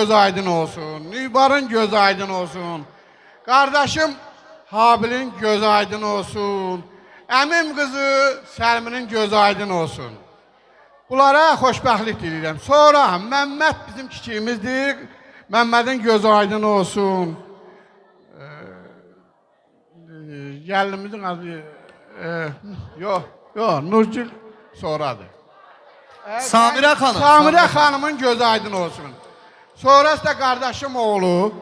Göz aydın olsun. Nübar'ın göz aydın olsun. Kardeşim Habil'in göz aydın olsun. Əmim kızı Səlminin göz aydın olsun. Bunlara xoşbəxtlik diləyirəm. Sonra Məmməd bizim kiçiyimizdir. Məmmədin göz aydın olsun. Gəlinimizin adı yox, Nurgül sonradır. Samirə xanım. Samirə xanımın göz aydın olsun. Sonrası da kardeşim oğlu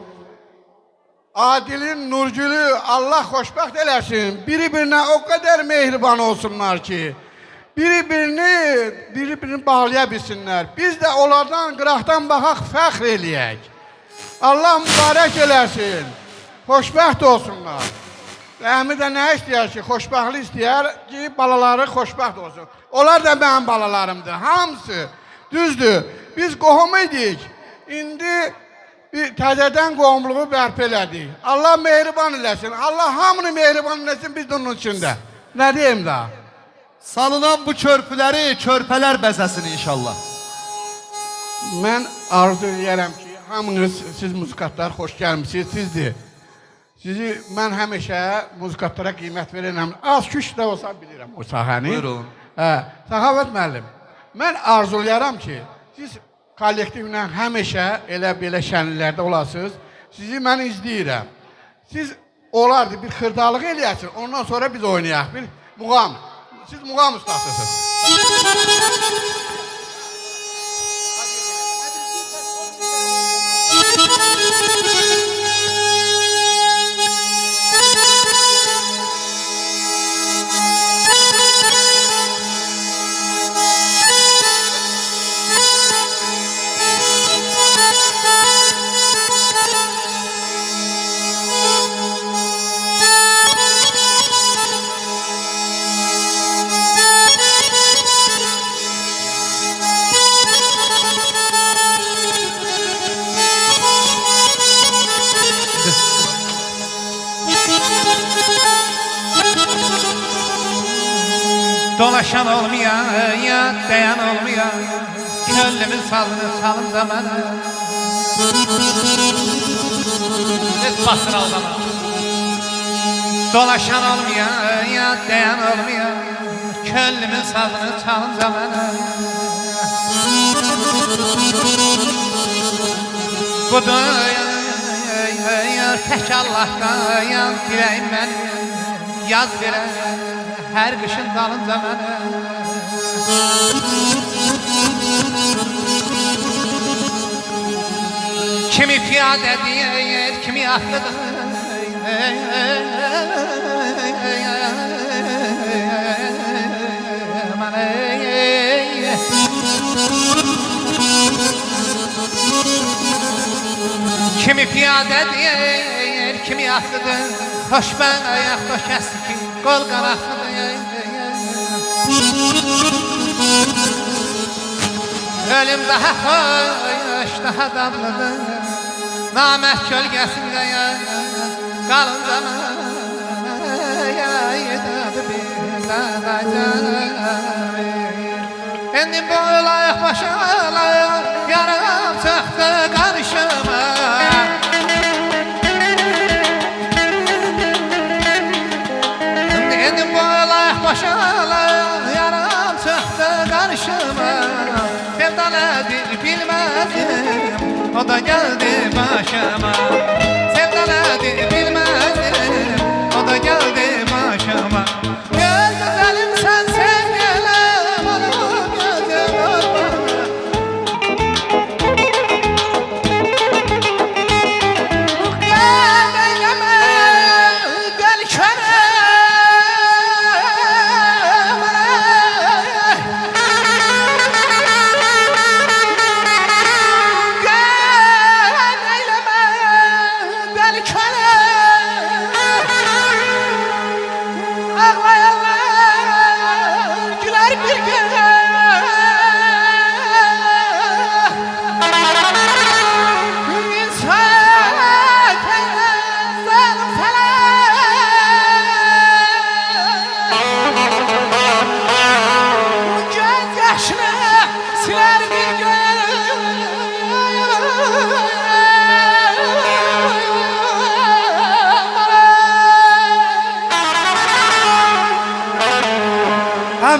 Adil'in Nurgül'ü Allah xoşbəxt eləsin. Biri-birinə o kadar mehriban olsunlar ki, biri-birini bağlaya bilsinler. Biz de onlardan qıraqdan baxaq, fəxr eləyək. Allah mübarək eləsin. Xoşbəxt olsunlar. Rəhmi də nə istəyər ki, xoşbəxtlik istəyər ki, balaları xoşbəxt olsun. Onlar da mənim balalarımdır, hamısı. Düzdür, biz qohum idik. İndi bir təzədən qohumluğu bərpa elədik. Allah mehriban eləsin. Allah hamını mehriban eləsin, biz də onun içində. Nə deyim daha? Salınan bu körpüləri körpələr bəzəsin inşallah. Mən arzu edirəm ki, hamınız siz muzikatlar xoş gəlmişsiniz, sizdir. Sizi mən həmişə muzikatlara qiymət verirəm. Az küç də olsa bilirəm o sahəni. Buyurun. Səxavət müəllim, mən arzulayaram ki, siz kollektivlə həmişə elə belə şənliklərdə olasınız. Sizi mən izləyirəm. Siz olardı bir xırdalıq eləyəsiniz, ondan sonra biz oynayaq. Bir muğam. Siz muğam ustasısınız. Dolaşan olmayan, dayan olmayan, könlümün salın zamanı. Siz basın o zaman. Dolaşan olmayan, dayan olmayan, könlümün salın zamanı. Budur tek Allah'tan dileyim ben, yaz veren her kışın dalın zamanı. Kimi piyade diyer, kimi aklıdır. Kimi piyade diyer, kimi aklıdır. Hoş ben ayak döşəsi ki, qol qanaqlıdır. Ölüm daha xoş, daha dadlıdır. Namət kölgəsində qalın zaman. Yedadı bir dağacan. İndi bu layıq başa yarım çıxdı qarışıma. Başalar yaram çıktı karşıma. Sevdan nedir bilmezdim, o da geldi başıma. Sevdan nedir bilmezdim, o da geldi başıma. Gel güzelim sen sevgilim, oğlum gözüm olma. Gel beyleme, gel köre.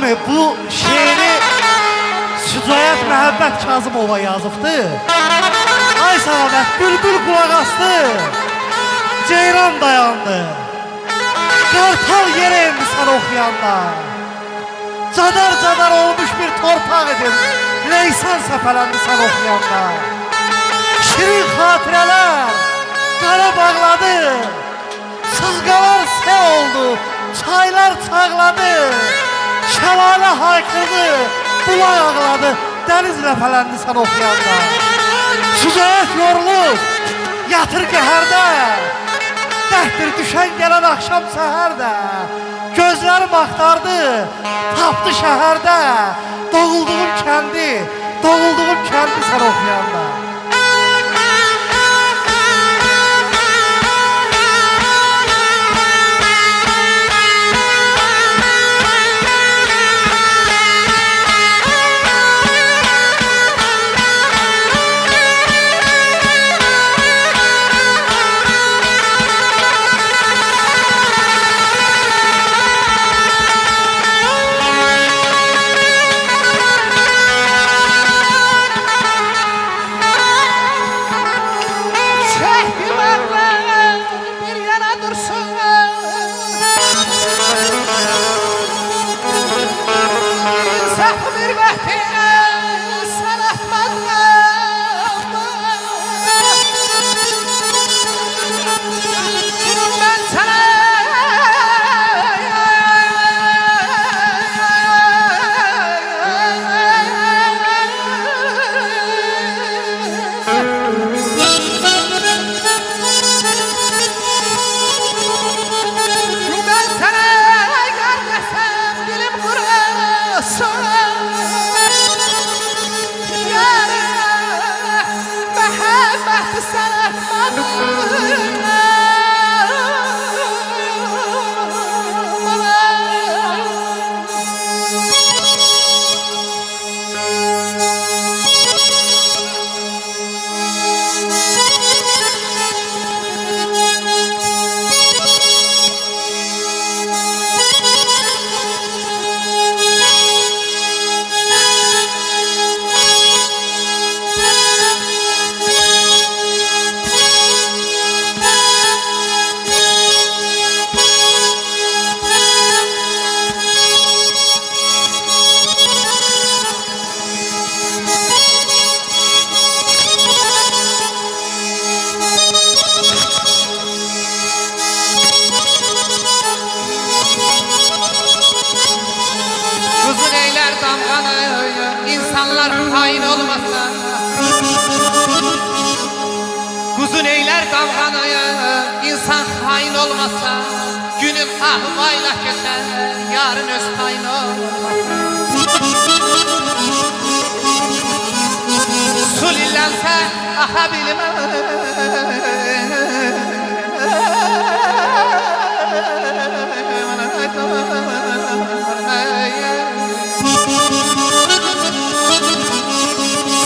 Əmi, bu şeiri Sücayət Məhəbbət Kazımova yazıbdı. Ay Səadət, bülbül qulaq astı, ceyran dayandı, qartal yerə indi sən oxuyanda. Cadar olmuş bir torpaq idim, Leysan səpələndi sən oxuyanda. Şirin xatirələr qara bağladı, sızqalar sel oldu, çaylar çağladı, şəlalə haykırdı, bulaq ağladı, dəniz ləpələndi sən oxuyanda. Sücayət yorulub, yatır qəhərdə, dəhdir düşən gələn axşam səhərdə. Gözlərim axtardı, tapdı şəhərdə, doğulduğum kəndi sən oxuyanda. İnsanlar hain olmasa, Kuzun eyler kavganayı, insan hain olmasa, günüm ahvayla keser, yarın öz hain olmaz. Su lillense aha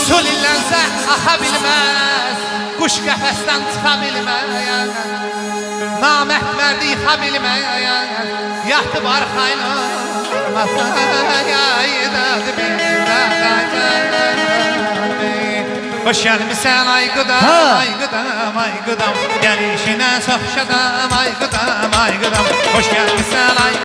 Sulillense aha bilmez, kuş qəfəsdən çıxa bilmez, naməhd mərdi yıxa bilmez, yatıb arxayın olmasa, yaydadı hoş gəlmişsən ay qıdam, ay qıdam, ay qıdam, gəlişinə çox şadam, ay qıdam, ay qıdam, hoş gəlmişsən